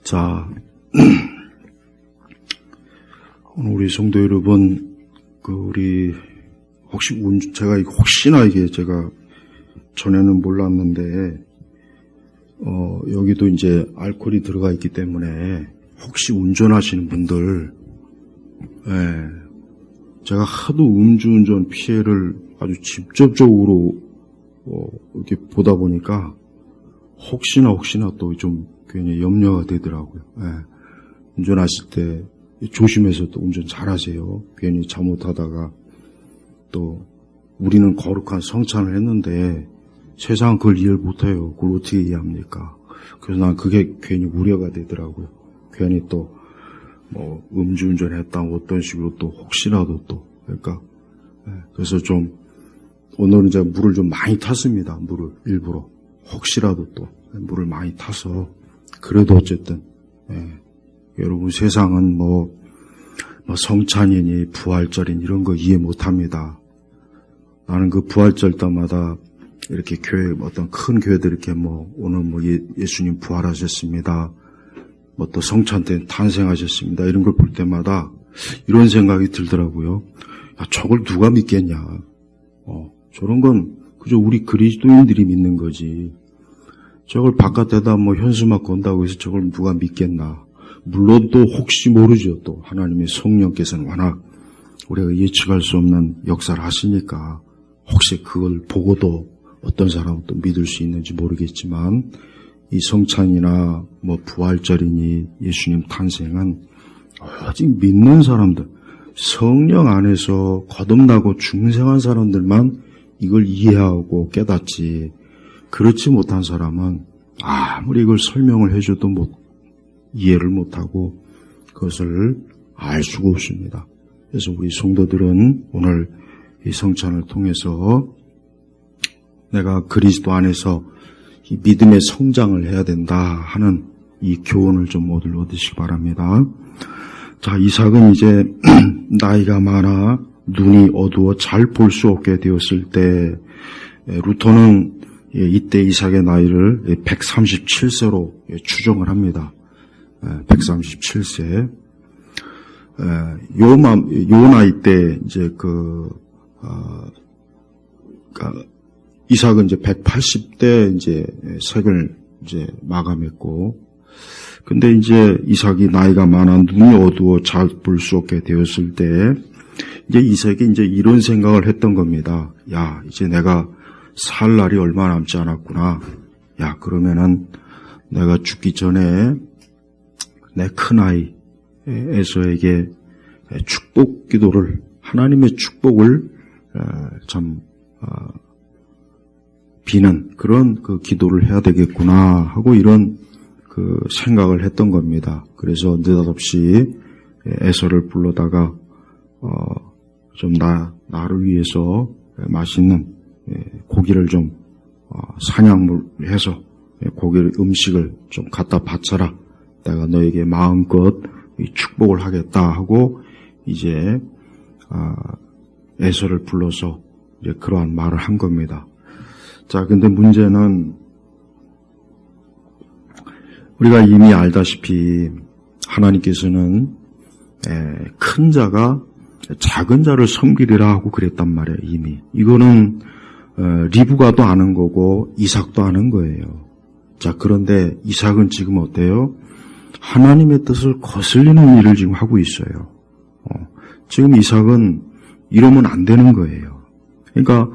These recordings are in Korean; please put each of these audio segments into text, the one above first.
자, 오늘 우리 성도 여러분, 제가 혹시나 이게 제가 전에는 몰랐는데, 여기도 이제 알코올이 들어가 있기 때문에 혹시 운전하시는 분들, 제가 하도 음주운전 피해를 아주 직접적으로 이렇게 보다 보니까 혹시나 또 좀 괜히 염려가 되더라고요. 운전하실 때 조심해서 또 운전 잘하세요. 괜히 잘못하다가 또 우리는 거룩한 성찬을 했는데 세상은 그걸 이해를 못해요. 그걸 어떻게 이해합니까? 그래서 난 그게 괜히 우려가 되더라고요. 괜히 또 음주운전 했다고 어떤 식으로 또 혹시라도 또 그러니까 그래서 좀 오늘은 제가 물을 좀 많이 탔습니다. 물을 일부러 혹시라도 또 물을 많이 타서 그래도 어쨌든 여러분 세상은 성찬이니 부활절이니 이런 거 이해 못합니다. 나는 그 부활절 때마다 이렇게 교회 어떤 큰 교회들 이렇게 오늘 예수님 부활하셨습니다. 또 성찬 때 탄생하셨습니다. 이런 걸 볼 때마다 이런 생각이 들더라고요. 야, 저걸 누가 믿겠냐. 저런 건 그저 우리 그리스도인들이 믿는 거지. 저걸 바깥에다 현수막 건다고 해서 저걸 누가 믿겠나. 물론 또 혹시 모르죠. 또 하나님의 성령께서는 워낙 우리가 예측할 수 없는 역사를 하시니까 혹시 그걸 보고도 어떤 사람은 또 믿을 수 있는지 모르겠지만 이 성찬이나 부활절이니 예수님 탄생은 오직 믿는 사람들, 성령 안에서 거듭나고 중생한 사람들만 이걸 이해하고 깨닫지, 그렇지 못한 사람은 아무리 이걸 설명을 해줘도 이해를 못하고 그것을 알 수가 없습니다. 그래서 우리 성도들은 오늘 이 성찬을 통해서 내가 그리스도 안에서 이 믿음의 성장을 해야 된다 하는 이 교훈을 좀 모두 얻으시기 바랍니다. 자, 이삭은 이제 나이가 많아 눈이 어두워 잘 볼 수 없게 되었을 때 루터는 이때 이삭의 나이를 137세로 추정을 합니다. 137세. 요 나이 때 이제 이삭은 이제 180대 이제 생을 이제 마감했고, 근데 이제 이삭이 나이가 많아 눈이 어두워 잘 볼 수 없게 되었을 때 이제 이삭이 이제 이런 생각을 했던 겁니다. 야, 이제 내가 살 날이 얼마 남지 않았구나. 야, 그러면은 내가 죽기 전에 내 큰아이 에서에게 축복 기도를, 하나님의 축복을 비는 그런 기도를 해야 되겠구나 하고 이런 생각을 했던 겁니다. 그래서 느닷없이 에서를 불러다가 좀 나를 위해서 맛있는 고기를 좀 사냥을 해서 음식을 좀 갖다 바쳐라. 내가 너에게 마음껏 축복을 하겠다 하고 이제 에서를 불러서 이제 그러한 말을 한 겁니다. 자, 근데 문제는 우리가 이미 알다시피 하나님께서는 큰 자가 작은 자를 섬기리라 하고 그랬단 말이에요. 이미 이거는 리브가도 아는 거고 이삭도 아는 거예요. 자, 그런데 이삭은 지금 어때요? 하나님의 뜻을 거슬리는 일을 지금 하고 있어요. 지금 이삭은 이러면 안 되는 거예요. 그러니까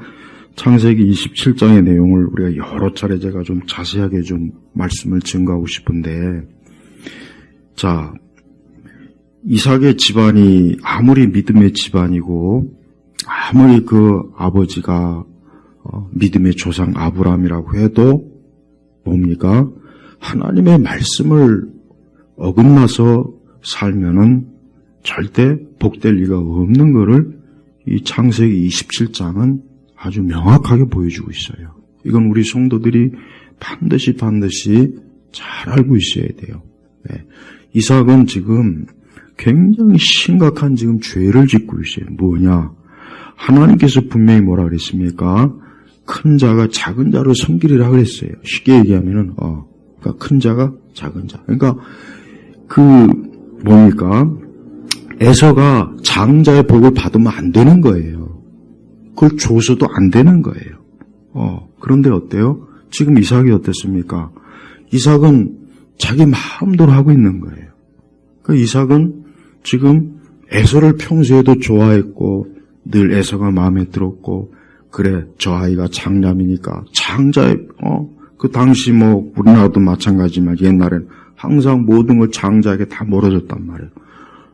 창세기 27장의 내용을 우리가 여러 차례 제가 좀 자세하게 좀 말씀을 증거하고 싶은데, 자, 이삭의 집안이 아무리 믿음의 집안이고 아무리 그 아버지가 믿음의 조상 아브라함이라고 해도 뭡니까? 하나님의 말씀을 어긋나서 살면은 절대 복될 리가 없는 거를 이 창세기 27장은 아주 명확하게 보여주고 있어요. 이건 우리 성도들이 반드시 잘 알고 있어야 돼요. 이삭은 지금 굉장히 심각한 지금 죄를 짓고 있어요. 뭐냐? 하나님께서 분명히 뭐라 그랬습니까? 큰 자가 작은 자로 섬기리라 그랬어요. 쉽게 얘기하면은, 그러니까 큰 자가 작은 자. 그러니까 뭡니까? 에서가 장자의 복을 받으면 안 되는 거예요. 그걸 줘서도 안 되는 거예요. 그런데 어때요? 지금 이삭이 어땠습니까? 이삭은 자기 마음대로 하고 있는 거예요. 그 이삭은 지금 에서를 평소에도 좋아했고 늘 에서가 마음에 들었고 그래 저 아이가 장남이니까 장자의 그 당시 뭐 우리나라도 마찬가지지만 옛날엔 항상 모든 걸 장자에게 다 멀어졌단 말이에요.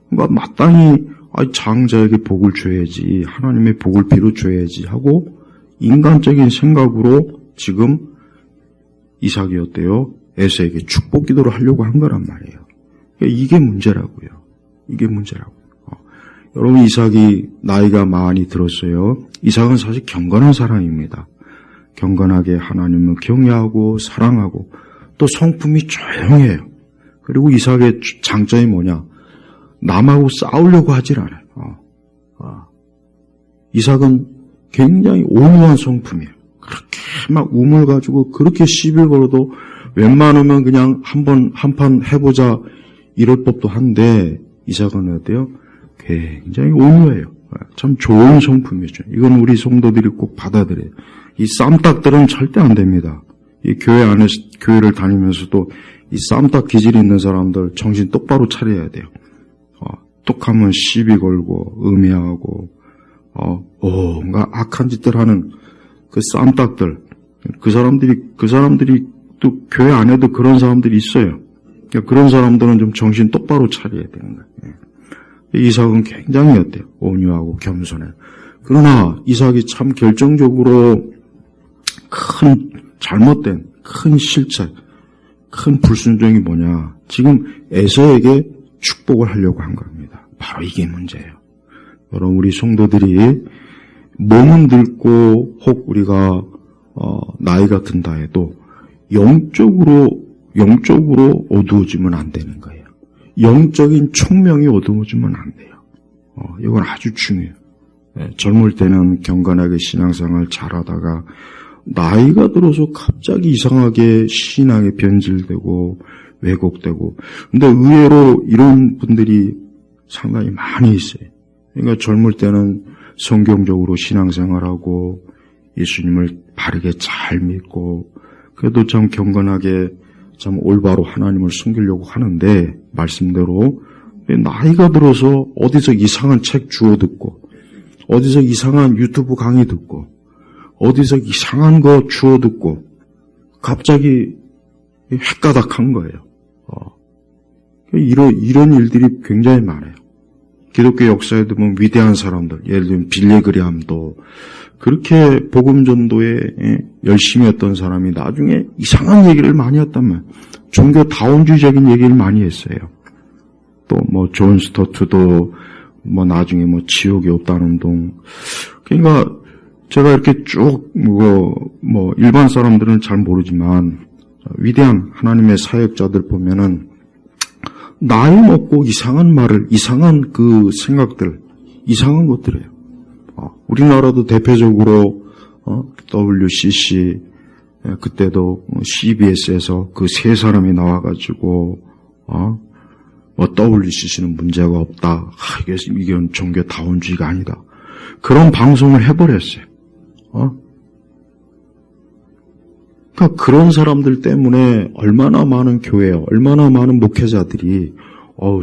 그러니까 마땅히 장자에게 복을 줘야지 하나님의 복을 빌어줘야지 하고 인간적인 생각으로 지금 이삭이 어때요? 에서에게 축복 기도를 하려고 한 거란 말이에요. 그러니까 이게 문제라고요. 이게 문제라고요. 여러분 이삭이 나이가 많이 들었어요. 이삭은 사실 경건한 사람입니다. 경건하게 하나님을 경외하고 사랑하고 또 성품이 조용해요. 그리고 이삭의 장점이 뭐냐? 남하고 싸우려고 하질 않아요. 이삭은 굉장히 온유한 성품이에요. 그렇게 막 우물 가지고 그렇게 시비 걸어도 웬만하면 그냥 한판 해보자 이럴 법도 한데 이삭은 어때요? 굉장히 온유해요. 참 좋은 성품이죠. 이건 우리 성도들이 꼭 받아들여요. 이 쌈딱들은 절대 안 됩니다. 이 교회 안에 교회를 다니면서도 이 쌈딱 기질이 있는 사람들 정신 똑바로 차려야 돼요. 똑하면 시비 걸고 음해하고 뭔가 악한 짓들 하는 그 쌈딱들 그 사람들이 또 교회 안에도 그런 사람들이 있어요. 그러니까 그런 사람들은 좀 정신 똑바로 차려야 되는 거예요. 이삭은 굉장히 어때요? 온유하고 겸손해요. 그러나 이삭이 참 결정적으로 큰 잘못된 큰 실책, 큰 불순종이 뭐냐? 지금 에서에게 축복을 하려고 한 겁니다. 바로 이게 문제예요. 여러분 우리 성도들이 몸은 늙고 혹 우리가 나이가 든다 해도 영적으로 어두워지면 안 되는 거예요. 영적인 총명이 어두워지면 안 돼요. 이건 아주 중요해요. 젊을 때는 경건하게 신앙생활 잘하다가 나이가 들어서 갑자기 이상하게 신앙에 변질되고 왜곡되고 근데 의외로 이런 분들이 상당히 많이 있어요. 그러니까 젊을 때는 성경적으로 신앙생활하고 예수님을 바르게 잘 믿고 그래도 참 경건하게 참 올바로 하나님을 섬기려고 하는데 말씀대로 나이가 들어서 어디서 이상한 책 주워 듣고 어디서 이상한 유튜브 강의 듣고 어디서 이상한 거 주워 듣고 갑자기 헷가닥한 거예요. 이런 일들이 굉장히 많아요. 기독교 역사에 보면 위대한 사람들, 예를 들면 빌리그리암도 그렇게 복음 전도에 열심히 했던 사람이 나중에 이상한 얘기를 많이 했단 말이에요. 종교 다원주의적인 얘기를 많이 했어요. 또 뭐 존 스토트도 뭐 나중에 뭐 지옥이 없다는 운동. 그러니까 제가 이렇게 쭉 뭐 일반 사람들은 잘 모르지만 위대한 하나님의 사역자들 보면은 나이 먹고 이상한 말을 이상한 그 생각들 이상한 것들이에요. 우리나라도 대표적으로 WCC 그때도 CBS에서 그 세 사람이 나와가지고 뭐 WCC는 문제가 없다. 이건 종교 다원주의가 아니다. 그런 방송을 해버렸어요. 그러니까 그런 사람들 때문에 얼마나 많은 교회, 얼마나 많은 목회자들이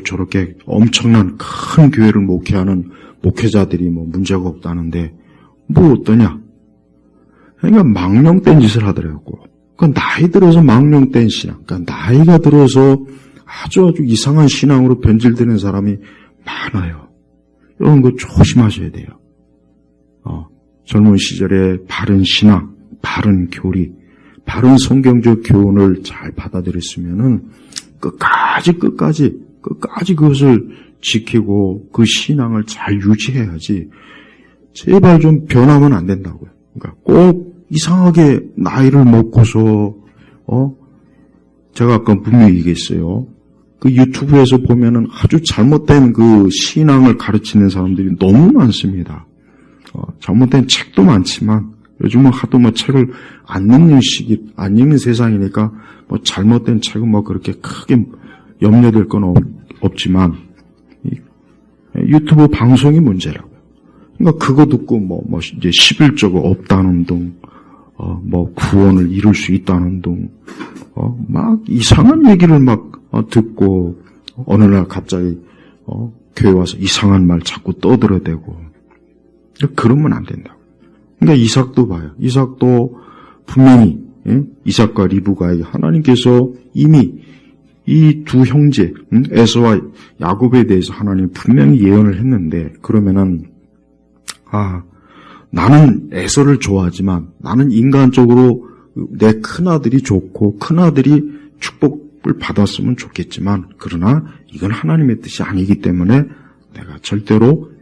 저렇게 엄청난 큰 교회를 목회하는 목회자들이 뭐 문제가 없다는데 뭐 어떠냐? 그러니까 망령된 짓을 하더라고. 그러니까 나이 들어서 망령된 신앙, 그러니까 나이가 들어서 아주 이상한 신앙으로 변질되는 사람이 많아요. 이런 거 조심하셔야 돼요. 젊은 시절에 바른 신앙, 바른 교리, 바른 성경적 교훈을 잘 받아들였으면은 끝까지 그것을 지키고 그 신앙을 잘 유지해야지. 제발 좀 변하면 안 된다고요. 그러니까 꼭 이상하게 나이를 먹고서 제가 아까 분명히 얘기했어요. 그 유튜브에서 보면은 아주 잘못된 그 신앙을 가르치는 사람들이 너무 많습니다. 잘못된 책도 많지만 요즘은 하도 뭐 책을 안 읽는 세상이니까 뭐 잘못된 책은 뭐 그렇게 크게 염려될 건 없지만 유튜브 방송이 문제라고. 그러니까 그거 듣고 이제 11조가 없다는 등, 구원을 이룰 수 있다는 등, 막 이상한 얘기를 막 듣고 어느 날 갑자기 교회 와서 이상한 말 자꾸 떠들어대고 그러면 안 된다고. 그러니까 이삭도 봐요. 이삭도 분명히 이삭과 리브가에게 하나님께서 이미 이 두 형제 에서와 야곱에 대해서 하나님 분명히 예언을 했는데 그러면은 나는 에서를 좋아하지만 나는 인간적으로 내 큰아들이 좋고 큰아들이 축복을 받았으면 좋겠지만 그러나 이건 하나님의 뜻이 아니기 때문에 내가 절대로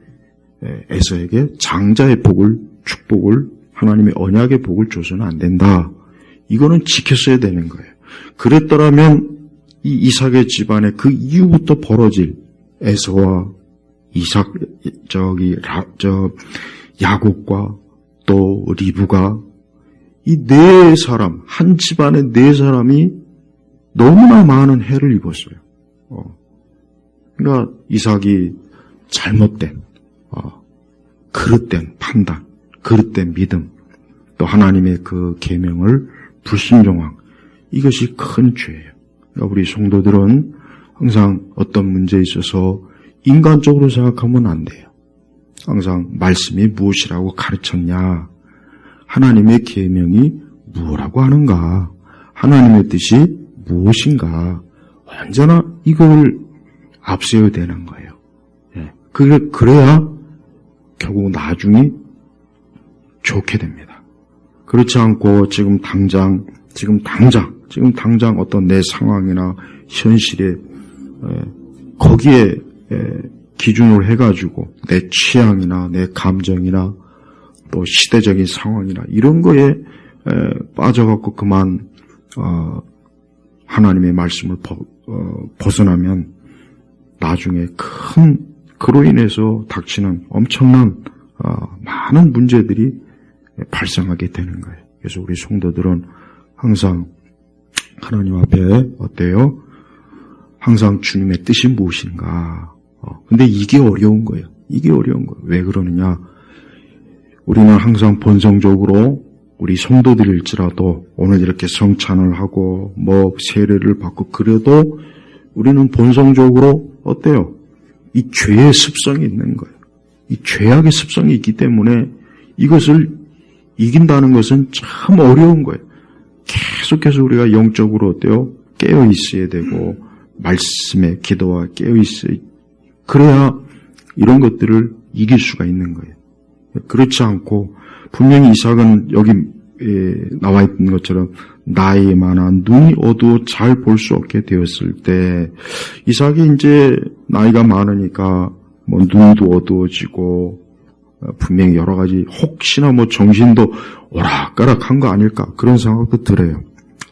에서에게 장자의 복을 축복을 하나님의 언약의 복을 줘서는 안 된다. 이거는 지켰어야 되는 거예요. 그랬더라면 이 이삭의 집안에 그 이후부터 벌어질 에서와 이삭 야곱과 또 리브가 이 네 사람 한 집안의 네 사람이 너무나 많은 해를 입었어요. 그러니까 이삭이 잘못된 그릇된 판단, 그릇된 믿음, 또 하나님의 그 계명을 불순종한 이것이 큰 죄예요. 그러니까 우리 성도들은 항상 어떤 문제에 있어서 인간적으로 생각하면 안 돼요. 항상 말씀이 무엇이라고 가르쳤냐, 하나님의 계명이 무엇이라고 하는가, 하나님의 뜻이 무엇인가, 언제나 이걸 앞세워야 되는 거예요. 그래야 결국 나중에 좋게 됩니다. 그렇지 않고 지금 당장 어떤 내 상황이나 현실에 거기에 기준으로 해가지고 내 취향이나 내 감정이나 또 시대적인 상황이나 이런 거에 빠져갖고 그만 하나님의 말씀을 벗어나면 나중에 그로 인해서 닥치는 엄청난 많은 문제들이 발생하게 되는 거예요. 그래서 우리 성도들은 항상 하나님 앞에 어때요? 항상 주님의 뜻이 무엇인가. 근데 이게 어려운 거예요. 왜 그러느냐? 우리는 항상 본성적으로 우리 성도들일지라도 오늘 이렇게 성찬을 하고 세례를 받고 그래도 우리는 본성적으로 어때요? 이 죄의 습성이 있는 거예요. 이 죄악의 습성이 있기 때문에 이것을 이긴다는 것은 참 어려운 거예요. 계속해서 우리가 영적으로 어때요? 깨어 있어야 되고 말씀에 기도와 깨어 있어야 그래야 이런 것들을 이길 수가 있는 거예요. 그렇지 않고 분명히 이삭은 여기 나와 있는 것처럼 나이 많아 눈이 어두워 잘 볼 수 없게 되었을 때 이삭이 이제 나이가 많으니까 눈도 어두워지고 분명히 여러 가지 혹시나 정신도 오락가락한 거 아닐까 그런 생각도 들어요.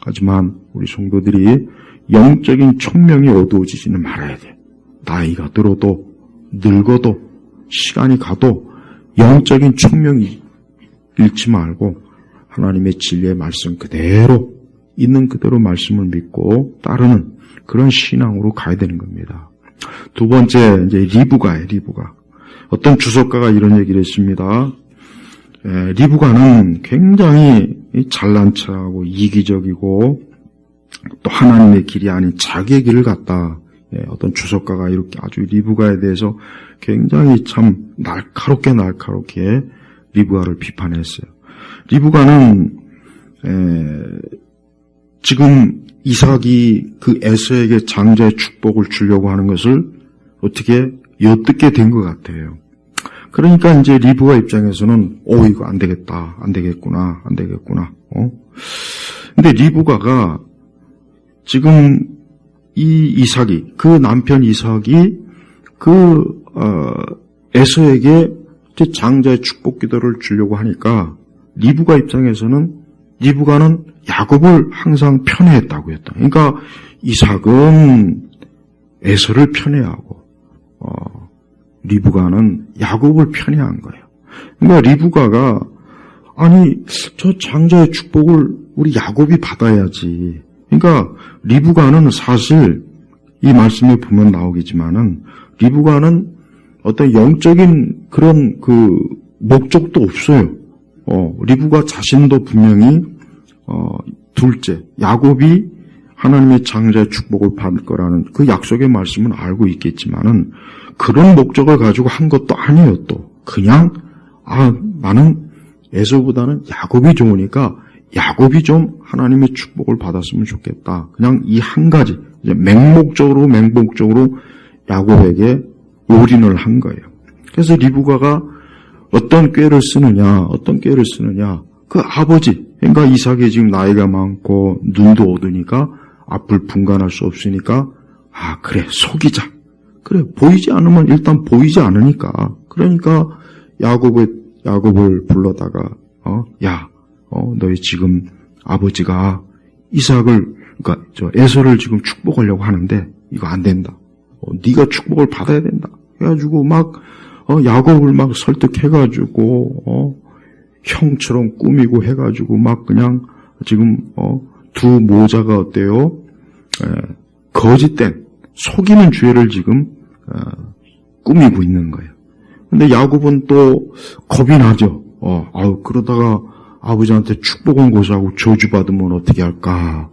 하지만 우리 성도들이 영적인 총명이 어두워지지는 말아야 돼요. 나이가 들어도 늙어도 시간이 가도 영적인 총명이 잃지 말고 하나님의 진리의 말씀 그대로 있는 그대로 말씀을 믿고 따르는 그런 신앙으로 가야 되는 겁니다. 두 번째 이제 리브가예요. 어떤 주석가가 이런 얘기를 했습니다. 리브가는 굉장히 잘난 척하고 이기적이고 또 하나님의 길이 아닌 자기의 길을 갔다. 어떤 주석가가 이렇게 아주 리브가에 대해서 굉장히 참 날카롭게 리브가를 비판했어요. 리브가는 지금 이삭이 그 에서에게 장자의 축복을 주려고 하는 것을 어떻게 엿듣게 된 것 같아요. 그러니까 이제 리브가 입장에서는 이거 안 되겠구나. 근데 리브가가 지금 이 이삭이 그 남편 이삭이 에서에게 장자의 축복 기도를 주려고 하니까 리브가 입장에서는 리브가는 야곱을 항상 편애했다고 했다. 그러니까 이삭은 에서를 편애하고 리브가는 야곱을 편애한 거예요. 그러니까 리브가가 아니 저 장자의 축복을 우리 야곱이 받아야지. 그러니까 리브가는 사실 이 말씀에 보면 나오겠지만은 리브가는 어떤 영적인 그런 그 목적도 없어요. 리브가 자신도 분명히 둘째 야곱이 하나님의 장자의 축복을 받을 거라는 그 약속의 말씀은 알고 있겠지만은 그런 목적을 가지고 한 것도 아니에요. 또 그냥 나는 에서보다는 야곱이 좋으니까 야곱이 좀 하나님의 축복을 받았으면 좋겠다. 그냥 이 한 가지 이제 맹목적으로 야곱에게 올인을 한 거예요. 그래서 리브가가 어떤 꾀를 쓰느냐, 그 아버지, 그러니까 이삭이 지금 나이가 많고 눈도 어두니까 앞을 분간할 수 없으니까 그래 속이자. 그래 보이지 않으면 일단 보이지 않으니까. 그러니까 야곱을 불러다가 너희 지금 아버지가 이삭을 그러니까 에서를 지금 축복하려고 하는데 이거 안 된다. 네가 축복을 받아야 된다. 해가지고 막 야곱을 막 설득해가지고 형처럼 꾸미고 해가지고 막 그냥 지금 두 모자가 어때요? 거짓된 속이는 죄를 지금 꾸미고 있는 거예요. 근데 야곱은 또 겁이 나죠. 그러다가 아버지한테 축복은 고사하고 저주받으면 어떻게 할까?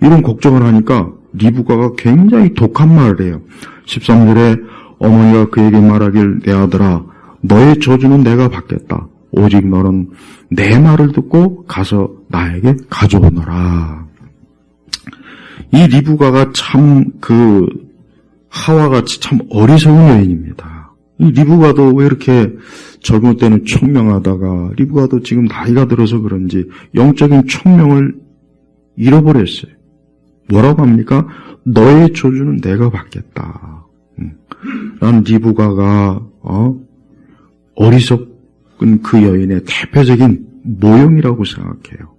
이런 걱정을 하니까 리브가가 굉장히 독한 말을 해요. 13절에 어머니가 그에게 말하길 내 아들아 너의 저주는 내가 받겠다. 오직 너는 내 말을 듣고 가서 나에게 가져오너라. 이 리브가가 참 하와같이 참 어리석은 여인입니다. 이 리브가도 왜 이렇게 젊을 때는 총명하다가 리브가도 지금 나이가 들어서 그런지 영적인 총명을 잃어버렸어요. 뭐라고 합니까? 너의 저주는 내가 받겠다. 난 리브가가 어리석은 그 여인의 대표적인 모형이라고 생각해요.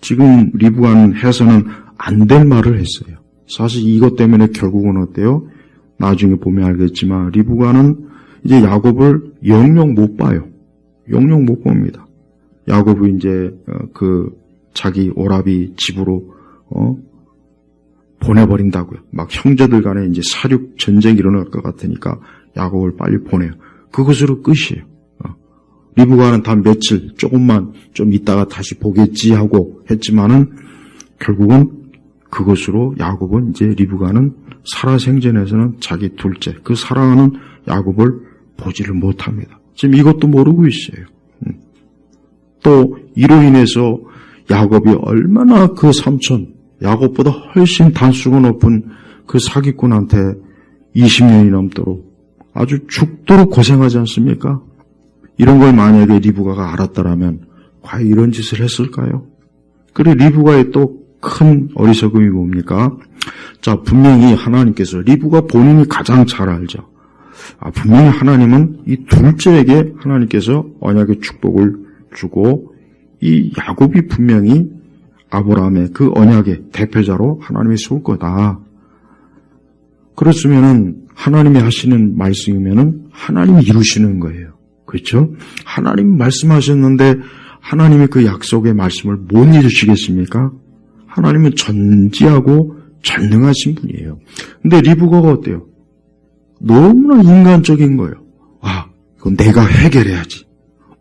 지금 리브가는 해서는 안 될 말을 했어요. 사실 이것 때문에 결국은 어때요? 나중에 보면 알겠지만 리브가는 이제 야곱을 영영 못 봐요. 영영 못 봅니다. 야곱이 이제 자기 오라비 집으로 보내버린다고요. 막 형제들 간에 이제 사륙 전쟁이 일어날 것 같으니까 야곱을 빨리 보내요. 그것으로 끝이에요. 리브가는 단 며칠 조금만 좀 있다가 다시 보겠지 하고 했지만은 결국은 그것으로 야곱은 이제 리브가는 살아생전에서는 자기 둘째 그 사랑하는 야곱을 보지를 못합니다. 지금 이것도 모르고 있어요. 또 이로 인해서 야곱이 얼마나 그 삼촌 야곱보다 훨씬 단수가 높은 그 사기꾼한테 20년이 넘도록 아주 죽도록 고생하지 않습니까? 이런 걸 만약에 리브가가 알았더라면 과연 이런 짓을 했을까요? 그래 리브가의 또 큰 어리석음이 뭡니까? 자, 분명히 하나님께서 리브가 본인이 가장 잘 알죠. 분명히 하나님은 이 둘째에게 하나님께서 언약의 축복을 주고 이 야곱이 분명히 아브라함의 그 언약의 대표자로 하나님이 세울 거다. 그렇으면은 하나님이 하시는 말씀이면은 하나님이 이루시는 거예요. 그렇죠? 하나님이 말씀하셨는데 하나님이 그 약속의 말씀을 못 이루시겠습니까? 하나님은 전지하고 전능하신 분이에요. 근데 리브가가 어때요? 너무나 인간적인 거예요. 이건 내가 해결해야지.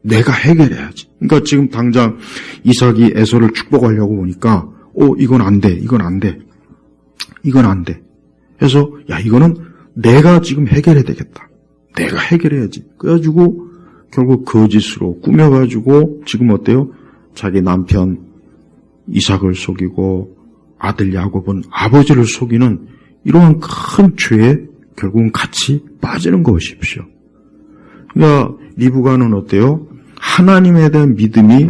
그러니까 지금 당장 이삭이 에서를 축복하려고 보니까 이건 안 돼. 그래서 이거는 내가 지금 해결해야 되겠다. 내가 해결해야지. 그래가지고 결국 거짓으로 꾸며가지고 지금 어때요? 자기 남편 이삭을 속이고 아들 야곱은 아버지를 속이는 이러한 큰 죄에 결국은 같이 빠지는 것이십시오. 그러니까 리브가는 어때요? 하나님에 대한 믿음이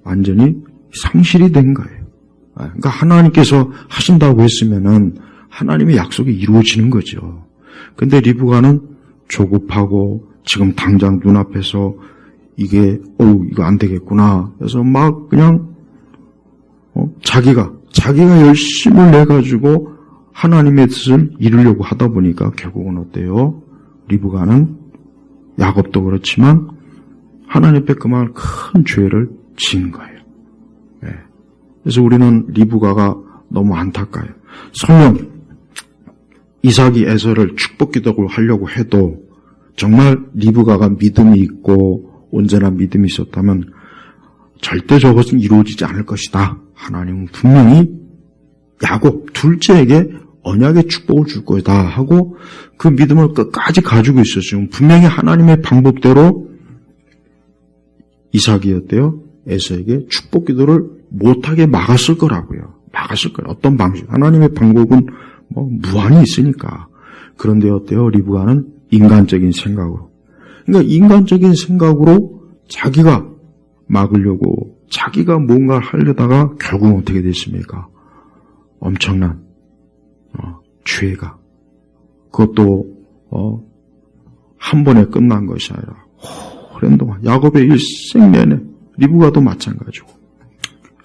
완전히 상실이 된 거예요. 그러니까 하나님께서 하신다고 했으면은 하나님의 약속이 이루어지는 거죠. 근데 리브가는 조급하고 지금 당장 눈앞에서 이게 이거 안 되겠구나. 그래서 막 그냥 자기가 열심을 내가지고 하나님의 뜻을 이루려고 하다 보니까 결국은 어때요? 리브가는 야곱도 그렇지만 하나님 앞에 그만 큰 죄를 지은 거예요. 그래서 우리는 리브가가 너무 안타까워요. 설령 이삭이 에서를 축복 기도를 하려고 해도 정말 리브가가 믿음이 있고 온전한 믿음이 있었다면 절대 저것은 이루어지지 않을 것이다. 하나님은 분명히 야곱 둘째에게 언약의 축복을 줄 거다 하고 그 믿음을 끝까지 가지고 있었어요. 분명히 하나님의 방법대로 이삭이었대요. 에서에게 축복 기도를 못하게 막았을 거라고요. 막았을 거예요. 어떤 방식? 하나님의 방법은 무한히 있으니까. 그런데 어때요? 리브가는 인간적인 생각으로. 그러니까 인간적인 생각으로 자기가 막으려고 자기가 뭔가를 하려다가 결국은 어떻게 됐습니까? 엄청난 죄가. 그것도 한 번에 끝난 것이 아니라 오랜 동안 야곱의 일생 내내 리브가도 마찬가지고.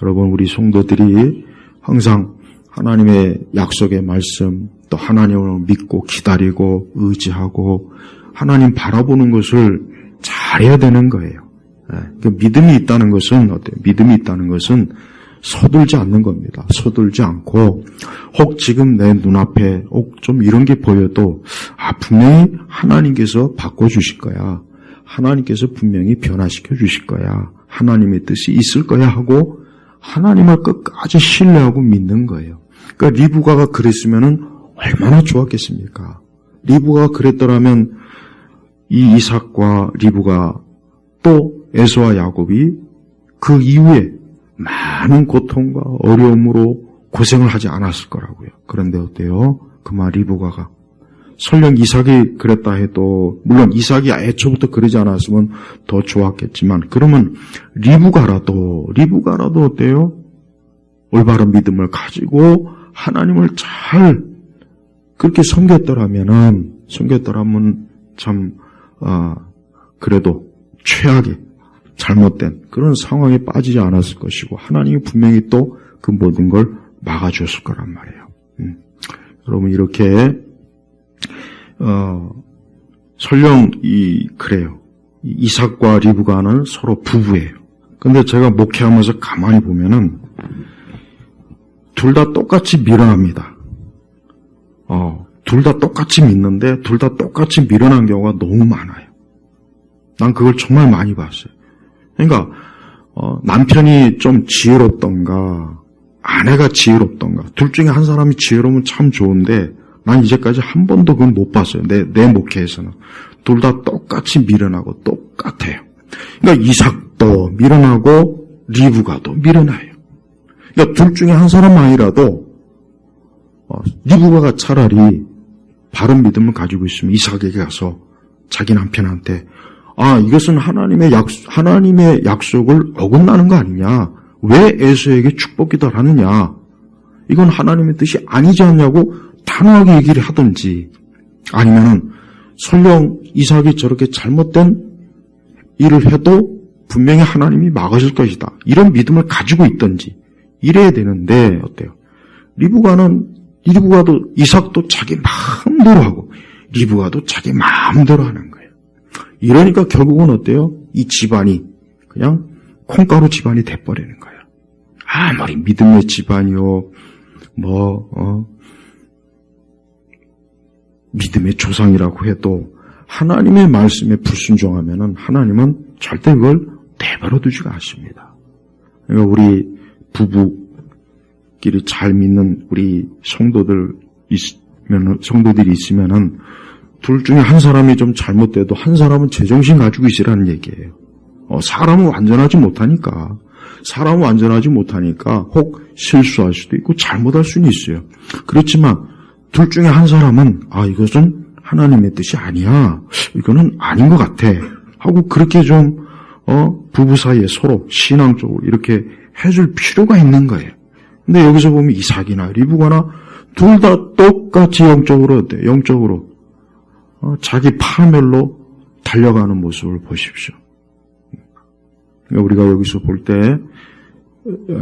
여러분 우리 성도들이 항상 하나님의 약속의 말씀 또 하나님을 믿고 기다리고 의지하고 하나님 바라보는 것을 잘해야 되는 거예요. 그 믿음이 있다는 것은 어때요? 믿음이 있다는 것은 서둘지 않는 겁니다. 서둘지 않고 혹 지금 내 눈앞에 혹 좀 이런 게 보여도 분명히 하나님께서 바꿔주실 거야. 하나님께서 분명히 변화시켜 주실 거야. 하나님의 뜻이 있을 거야 하고 하나님을 끝까지 신뢰하고 믿는 거예요. 그러니까 리브가가 그랬으면은 얼마나 좋았겠습니까? 리브가가 그랬더라면 이 이삭과 리브가 또 에서와 야곱이 그 이후에 많은 고통과 어려움으로 고생을 하지 않았을 거라고요. 그런데 어때요? 그만 리브가가 설령 이삭이 그랬다 해도 물론 이삭이 애초부터 그러지 않았으면 더 좋았겠지만 그러면 리브가라도 어때요? 올바른 믿음을 가지고 하나님을 잘 그렇게 섬겼더라면 참 그래도 최악의 잘못된 그런 상황에 빠지지 않았을 것이고 하나님이 분명히 또 그 모든 걸 막아주었을 거란 말이에요. 여러분 이렇게 설령 그래요. 이삭과 리브가는 서로 부부예요. 근데 제가 목회하면서 가만히 보면은 둘 다 똑같이 밀어납니다. 둘 다 똑같이 믿는데 둘 다 똑같이 밀어난 경우가 너무 많아요. 난 그걸 정말 많이 봤어요. 그러니까 남편이 좀 지혜롭던가 아내가 지혜롭던가 둘 중에 한 사람이 지혜로우면 참 좋은데 난 이제까지 한 번도 그건 못 봤어요. 내 목회에서는. 둘 다 똑같이 밀어나고 똑같아요. 그러니까 이삭도 밀어나고 리브가도 밀어나요. 그러니까 둘 중에 한 사람만이라도 리브가가 차라리 바른 믿음을 가지고 있으면 이삭에게 가서 자기 남편한테 이것은 하나님의 약속을 어긋나는 거 아니냐? 왜 에서에게 축복 기도를 하느냐? 이건 하나님의 뜻이 아니지 않냐고 단호하게 얘기를 하든지 아니면은 설령 이삭이 저렇게 잘못된 일을 해도 분명히 하나님이 막으실 것이다. 이런 믿음을 가지고 있든지 이래야 되는데 어때요? 리브가도 이삭도 자기 마음대로 하고 리브가도 자기 마음대로 하는 거예요. 이러니까 결국은 어때요? 이 집안이 그냥 콩가루 집안이 돼버리는 거예요. 아무리 믿음의 집안이요, 믿음의 조상이라고 해도 하나님의 말씀에 불순종하면은 하나님은 절대 그걸 내버려 두지가 않습니다. 그러니까 우리 부부끼리 잘 믿는 우리 성도들이 있으면은 둘 중에 한 사람이 좀 잘못돼도 한 사람은 제정신 가지고 있으라는 얘기예요. 사람은 완전하지 못하니까 혹 실수할 수도 있고 잘못할 수는 있어요. 그렇지만 둘 중에 한 사람은 이것은 하나님의 뜻이 아니야. 이거는 아닌 것 같아. 하고 그렇게 좀 부부 사이에 서로 신앙적으로 이렇게 해줄 필요가 있는 거예요. 근데 여기서 보면 이삭이나 리브가나 둘 다 똑같이 영적으로 자기 파멸로 달려가는 모습을 보십시오. 우리가 여기서 볼 때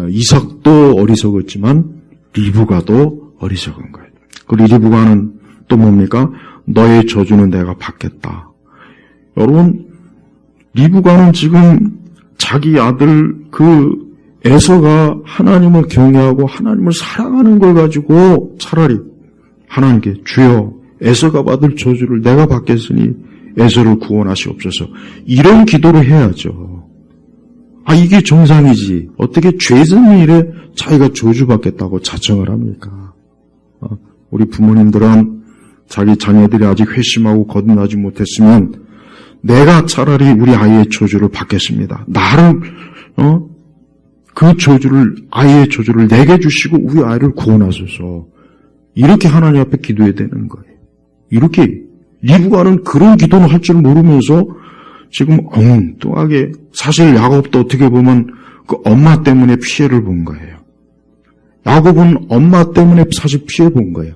이삭도 어리석었지만 리브가도 어리석은 거예요. 그리고 리브가는 또 뭡니까? 너의 저주는 내가 받겠다. 여러분, 리브가는 지금 자기 아들 에서가 하나님을 경외하고 하나님을 사랑하는 걸 가지고 차라리 하나님께 주여 에서가 받을 저주를 내가 받겠으니 에서를 구원하시옵소서. 이런 기도를 해야죠. 이게 정상이지. 어떻게 죄짓는 일에 자기가 저주받겠다고 자청을 합니까? 우리 부모님들은 자기 자녀들이 아직 회심하고 거듭나지 못했으면 내가 차라리 우리 아이의 저주를 받겠습니다. 나를 그 저주를 아이의 저주를 내게 주시고 우리 아이를 구원하소서. 이렇게 하나님 앞에 기도해야 되는 거예요. 이렇게 리브가는 그런 기도는 할 줄 모르면서 지금 엉뚱하게 사실 야곱도 어떻게 보면 그 엄마 때문에 피해를 본 거예요. 야곱은 엄마 때문에 사실 피해 본 거예요.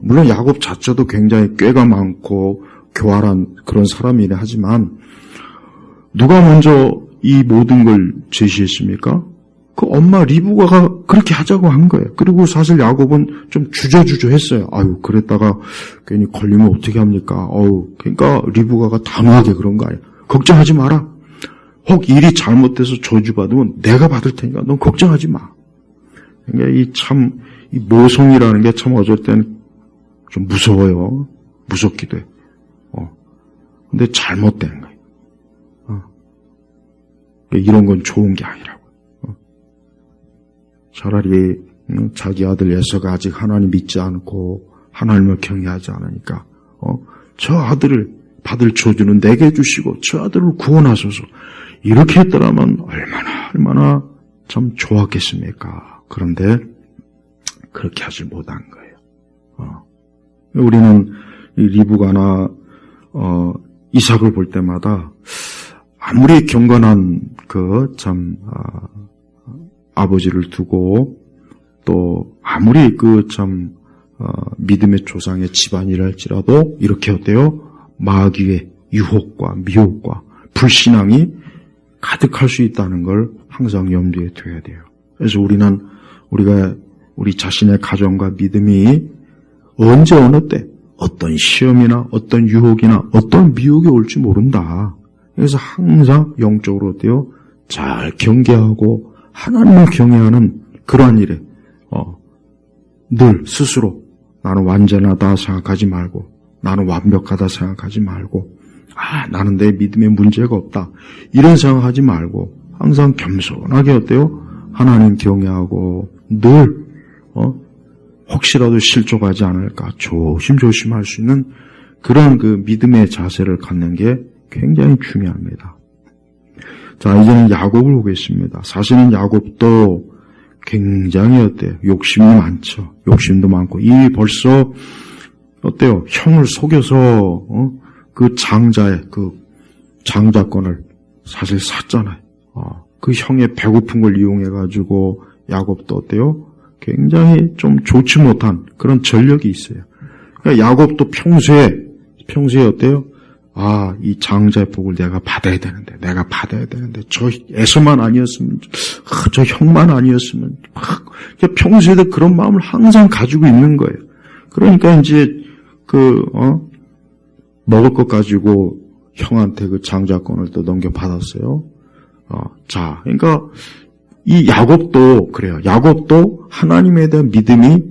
물론 야곱 자체도 굉장히 꾀가 많고 교활한 그런 사람이라 하지만 누가 먼저 이 모든 걸 제시했습니까? 그 엄마 리브가가 그렇게 하자고 한 거예요. 그리고 사실 야곱은 좀 주저주저했어요. 그랬다가 괜히 걸리면 어떻게 합니까? 그러니까 리브가가 단호하게 그런 거 아니에요. 걱정하지 마라. 혹 일이 잘못돼서 저주받으면 내가 받을 테니까 넌 걱정하지 마. 그러니까 이 모성이라는 게 참 어쩔 때는 좀 무서워요. 무섭기도 해. 근데 잘못된 거예요. 이런 건 좋은 게 아니라고. 차라리 자기 아들 에서가 아직 하나님 믿지 않고 하나님을 경외하지 않으니까 저 아들을 받을 저주는 내게 주시고 저 아들을 구원하소서. 이렇게 했더라면 얼마나 참 좋았겠습니까? 그런데 그렇게 하지 못한 거예요. 우리는 이 리브가나 이삭을 볼 때마다 아무리 경건한 아버지를 두고 또 아무리 믿음의 조상의 집안이랄지라도 이렇게 어때요? 마귀의 유혹과 미혹과 불신앙이 가득할 수 있다는 걸 항상 염두에 둬야 돼요. 그래서 우리 자신의 가정과 믿음이 언제 어느 때 어떤 시험이나 어떤 유혹이나 어떤 미혹이 올지 모른다. 그래서 항상 영적으로 어때요? 잘 경계하고 하나님을 경외하는 그러한 일에 늘 스스로 나는 완전하다 생각하지 말고 나는 완벽하다 생각하지 말고 나는 내 믿음에 문제가 없다 이런 생각하지 말고 항상 겸손하게 어때요? 하나님 경외하고 늘 혹시라도 실족하지 않을까 조심조심 할 수 있는 그런 그 믿음의 자세를 갖는 게 굉장히 중요합니다. 자, 이제는 야곱을 보겠습니다. 사실은 야곱도 굉장히 어때요? 욕심이 많죠. 욕심도 많고 이 벌써 어때요? 형을 속여서 그 장자의 그 장자권을 사실 샀잖아요. 그 형의 배고픈 걸 이용해 가지고 야곱도 어때요? 굉장히 좀 좋지 못한 그런 전력이 있어요. 그러니까 야곱도 평소에 어때요? 이 장자의 복을 내가 받아야 되는데, 저 에서만 아니었으면, 저 형만 아니었으면, 평소에도 그런 마음을 항상 가지고 있는 거예요. 그러니까 이제, 먹을 것 가지고 형한테 그 장자권을 또 넘겨받았어요. 그러니까, 이 야곱도 그래요. 야곱도 하나님에 대한 믿음이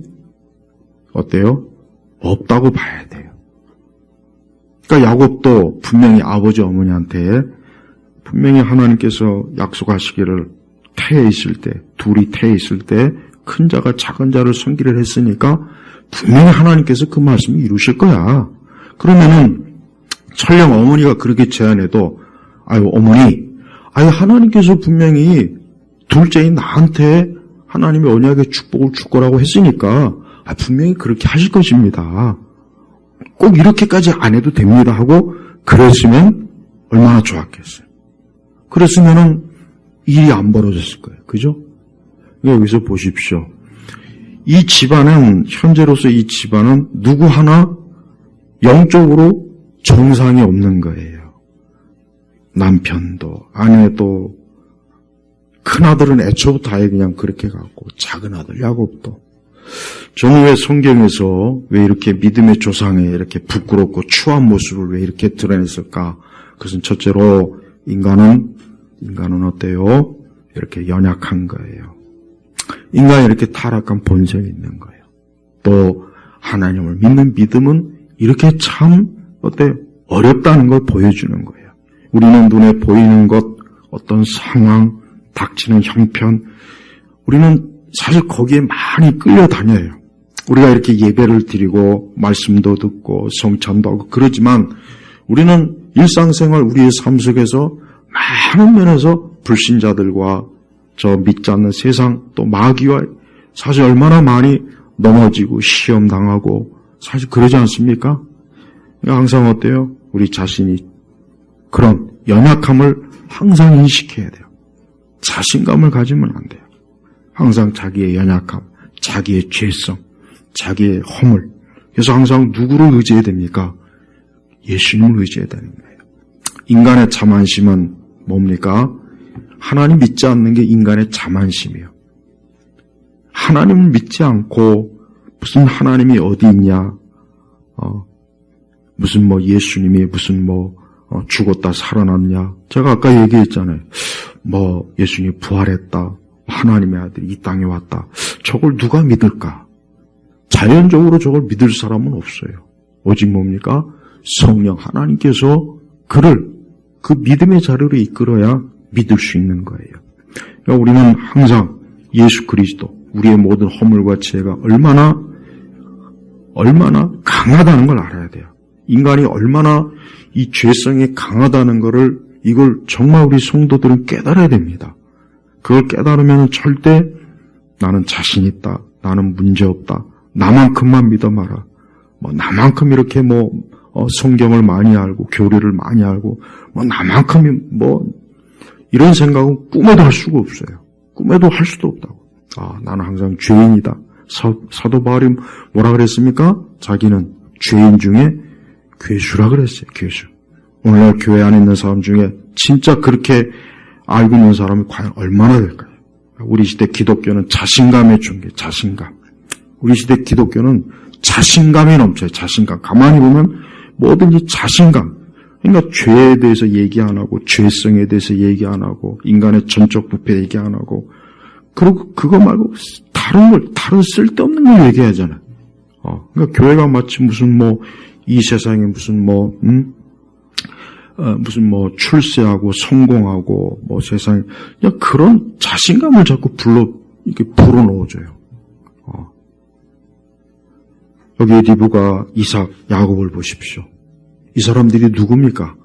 어때요? 없다고 봐야 돼요. 그러니까 야곱도 분명히 아버지 어머니한테 분명히 하나님께서 약속하시기를 둘이 태에 있을 때 큰 자가 작은 자를 섬기를 했으니까 분명히 하나님께서 그 말씀을 이루실 거야. 그러면은 설령 어머니가 그렇게 제안해도 어머니 하나님께서 분명히 둘째인 나한테 하나님의 언약의 축복을 줄 거라고 했으니까 분명히 그렇게 하실 것입니다. 꼭 이렇게까지 안 해도 됩니다 하고 그랬으면 얼마나 좋았겠어요. 그랬으면은 일이 안 벌어졌을 거예요. 그죠? 여기서 보십시오. 이 집안은 현재로서 이 집안은 누구 하나 영적으로 정상이 없는 거예요. 남편도 아내도 큰아들은 애초부터 아예 그냥 그렇게 갔고 작은 아들 야곱도. 저는 왜 성경에서 왜 이렇게 믿음의 조상에 이렇게 부끄럽고 추한 모습을 왜 이렇게 드러냈을까? 그것은 첫째로 인간은 어때요? 이렇게 연약한 거예요. 인간이 이렇게 타락한 본성이 있는 거예요. 또 하나님을 믿는 믿음은 이렇게 참 어렵다는 걸 보여주는 거예요. 우리는 눈에 보이는 것, 어떤 상황, 닥치는 형편, 우리는 사실 거기에 많이 끌려다녀요. 우리가 이렇게 예배를 드리고 말씀도 듣고 성찬도 하고 그러지만 우리는 일상생활 우리의 삶 속에서 많은 면에서 불신자들과 저 믿지 않는 세상 또 마귀와 사실 얼마나 많이 넘어지고 시험당하고 사실 그러지 않습니까? 항상 어때요? 우리 자신이 그런 연약함을 항상 인식해야 돼요. 자신감을 가지면 안 돼요. 항상 자기의 연약함, 자기의 죄성, 자기의 허물. 그래서 항상 누구를 의지해야 됩니까? 예수님을 의지해야 되는 거예요. 인간의 자만심은 뭡니까? 하나님 믿지 않는 게 인간의 자만심이에요. 하나님을 믿지 않고 무슨 하나님이 어디 있냐? 무슨 예수님이 무슨 죽었다 살아났냐? 제가 아까 얘기했잖아요. 예수님이 부활했다. 하나님의 아들이 이 땅에 왔다. 저걸 누가 믿을까? 자연적으로 저걸 믿을 사람은 없어요. 오직 뭡니까? 성령 하나님께서 그를 그 믿음의 자리로 이끌어야 믿을 수 있는 거예요. 그러니까 우리는 항상 예수 그리스도, 우리의 모든 허물과 죄가 얼마나 강하다는 걸 알아야 돼요. 인간이 얼마나 이 죄성이 강하다는 것을 이걸 정말 우리 성도들은 깨달아야 됩니다. 그걸 깨달으면 절대 나는 자신 있다, 나는 문제 없다, 나만큼만 믿어마라, 나만큼 이렇게 성경을 많이 알고 교리를 많이 알고 나만큼이 이런 생각은 꿈에도 할 수가 없어요. 꿈에도 할 수도 없다고. 나는 항상 죄인이다. 사도 바울이 뭐라 그랬습니까? 자기는 죄인 중에 괴수라 그랬어요. 괴수. 오늘날 교회 안에 있는 사람 중에 진짜 그렇게 알고 있는 사람이 과연 얼마나 될까요? 우리 시대 기독교는 자신감의 종교, 자신감. 우리 시대 기독교는 자신감이 넘쳐요. 자신감. 가만히 보면 뭐든지 자신감. 그러니까 죄에 대해서 얘기 안 하고 죄성에 대해서 얘기 안 하고 인간의 전적 부패 얘기 안 하고 그리고 그거 말고 다른 쓸데없는 걸 얘기하잖아요. 그러니까 교회가 마치 무슨 이 세상에 무슨 출세하고 성공하고 세상에 그냥 그런 자신감을 자꾸 이렇게 불어넣어줘요. 여기 리브가 이삭, 야곱을 보십시오. 이 사람들이 누굽니까?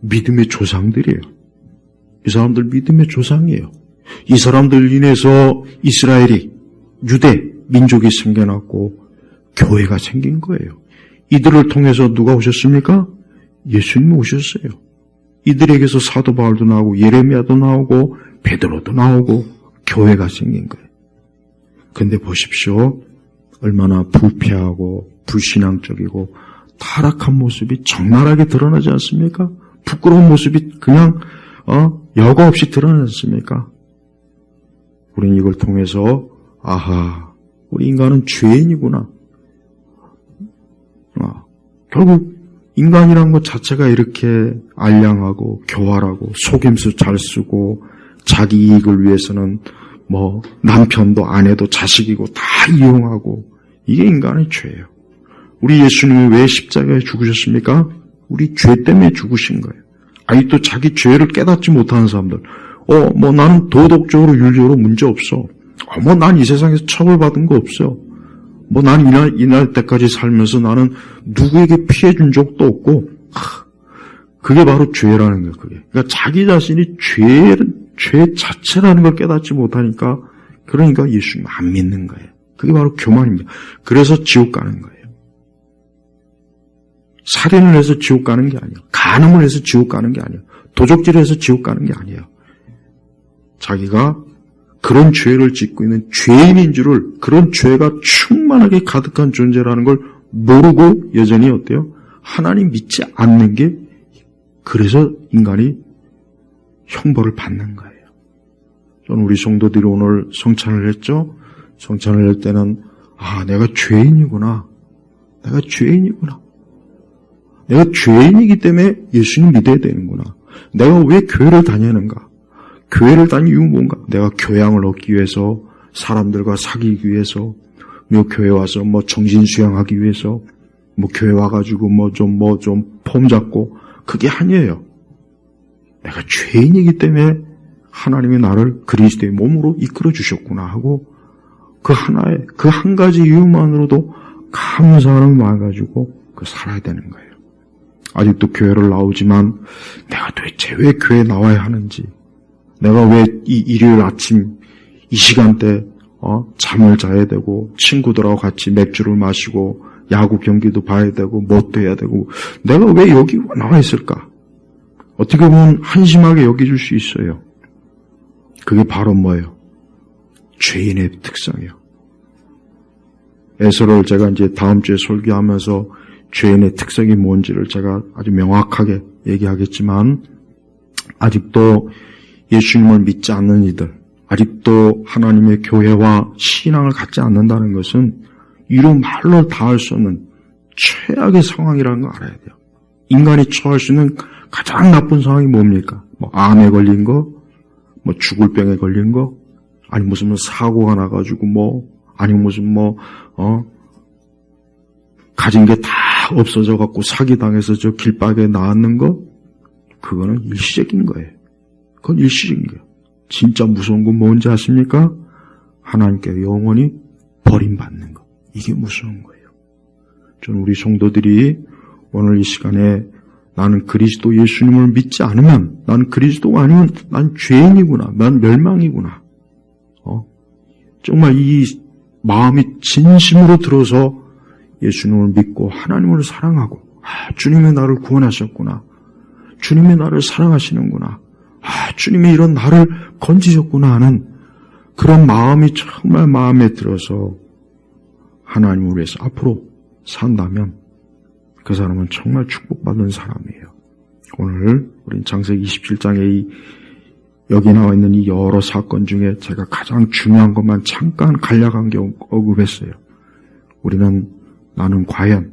믿음의 조상들이에요. 이 사람들 믿음의 조상이에요. 이 사람들 인해서 이스라엘이 유대 민족이 생겨났고 교회가 생긴 거예요. 이들을 통해서 누가 오셨습니까? 예수님이 오셨어요. 이들에게서 사도 바울도 나오고 예레미야도 나오고 베드로도 나오고 교회가 생긴 거예요. 근데 보십시오. 얼마나 부패하고 불신앙적이고 타락한 모습이 적나라하게 드러나지 않습니까? 부끄러운 모습이 그냥 여과 없이 드러나지 않습니까? 우리는 이걸 통해서 우리 인간은 죄인이구나. 결국 인간이란 것 자체가 이렇게 알량하고 교활하고 속임수 잘 쓰고 자기 이익을 위해서는 남편도 아내도 자식이고 다 이용하고 이게 인간의 죄예요. 우리 예수님이 왜 십자가에 죽으셨습니까? 우리 죄 때문에 죽으신 거예요. 아직도 자기 죄를 깨닫지 못하는 사람들. 나는 도덕적으로 윤리적으로 문제 없어. 난 이 세상에서 처벌받은 거 없어. 난 이날 때까지 살면서 나는 누구에게 피해 준 적도 없고. 그게 바로 죄라는 거예요, 그게. 그러니까 자기 자신이 죄 자체라는 걸 깨닫지 못하니까, 그러니까 예수님 안 믿는 거예요. 그게 바로 교만입니다. 그래서 지옥 가는 거예요. 살인을 해서 지옥 가는 게 아니에요. 간음을 해서 지옥 가는 게 아니에요. 도적질을 해서 지옥 가는 게 아니에요. 자기가 그런 죄를 짓고 있는 죄인인 줄을, 그런 죄가 충만하게 가득한 존재라는 걸 모르고 여전히 어때요? 하나님 믿지 않는 게, 그래서 인간이 형벌을 받는 거예요. 저는 우리 성도들이 오늘 성찬을 했죠? 성찬을 할 때는 내가 죄인이구나. 내가 죄인이기 때문에 예수님 믿어야 되는구나. 내가 왜 교회를 다니는가? 교회를 다니는 이유는 뭔가? 내가 교양을 얻기 위해서, 사람들과 사귀기 위해서, 뭐 교회 와서 뭐 정신 수양하기 위해서 뭐 교회 와가지고 뭐 좀 폼 잡고 그게 아니에요. 내가 죄인이기 때문에 하나님이 나를 그리스도의 몸으로 이끌어 주셨구나 하고 그 하나의 그 한 가지 이유만으로도 감사하는 마음 가지고 그 살아야 되는 거예요. 아직도 교회를 나오지만 내가 도대체 왜 교회에 나와야 하는지, 내가 왜 이 일요일 아침 이 시간대 잠을 자야 되고 친구들하고 같이 맥주를 마시고 야구 경기도 봐야 되고 뭣도 해야 되고 내가 왜 여기 나와 있을까? 어떻게 보면 한심하게 여겨줄 수 있어요. 그게 바로 뭐예요? 죄인의 특성이에요. 에서를 제가 이제 다음 주에 설교하면서 죄인의 특성이 뭔지를 제가 아주 명확하게 얘기하겠지만, 아직도 예수님을 믿지 않는 이들, 아직도 하나님의 교회와 신앙을 갖지 않는다는 것은 이런 말로 다 할 수 없는 최악의 상황이라는 거 알아야 돼요. 인간이 처할 수 있는 가장 나쁜 상황이 뭡니까? 뭐 암에 걸린 거, 뭐 죽을 병에 걸린 거, 아니 무슨 사고가 나가지고 아니 무슨 가진 게 다 없어져 갖고 사기당해서 저 길바닥에 나앉는 거, 그거는 일시적인 거예요. 그건 일시적인 거예요. 진짜 무서운 건 뭔지 아십니까? 하나님께 영원히 버림받는 거. 이게 무서운 거예요. 저는 우리 성도들이 오늘 이 시간에 나는 그리스도 예수님을 믿지 않으면, 난 그리스도가 아니면 난 죄인이구나, 난 멸망이구나. 정말 이 마음이 진심으로 들어서 예수님을 믿고 하나님을 사랑하고, 주님이 나를 구원하셨구나, 주님이 나를 사랑하시는구나, 주님이 이런 나를 건지셨구나 하는 그런 마음이 정말 마음에 들어서 하나님을 위해서 앞으로 산다면 그 사람은 정말 축복받는 사람이에요. 오늘 우린 창세기 27장에 여기 나와 있는 이 여러 사건 중에 제가 가장 중요한 것만 잠깐 간략한 게 언급했어요. 나는 과연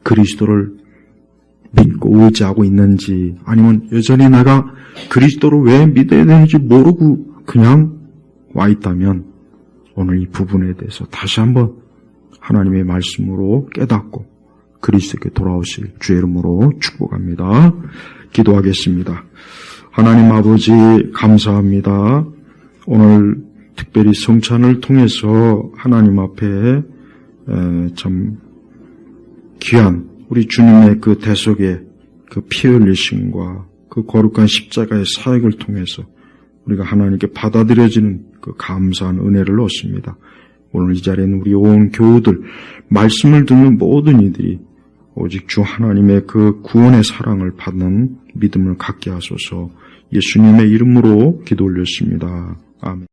그리스도를 믿고 의지하고 있는지, 아니면 여전히 내가 그리스도를 왜 믿어야 되는지 모르고 그냥 와 있다면 오늘 이 부분에 대해서 다시 한번 하나님의 말씀으로 깨닫고 그리스도께 돌아오실 주의 이름으로 축복합니다. 기도하겠습니다. 하나님 아버지 감사합니다. 오늘 특별히 성찬을 통해서 하나님 앞에 참 귀한 우리 주님의 그 대속의 그 피 흘리심과 그 거룩한 십자가의 사역을 통해서 우리가 하나님께 받아들여지는 그 감사한 은혜를 얻습니다. 오늘 이 자리에는 우리 온 교우들, 말씀을 듣는 모든 이들이 오직 주 하나님의 그 구원의 사랑을 받는 믿음을 갖게 하소서. 예수님의 이름으로 기도 올렸습니다. 아멘.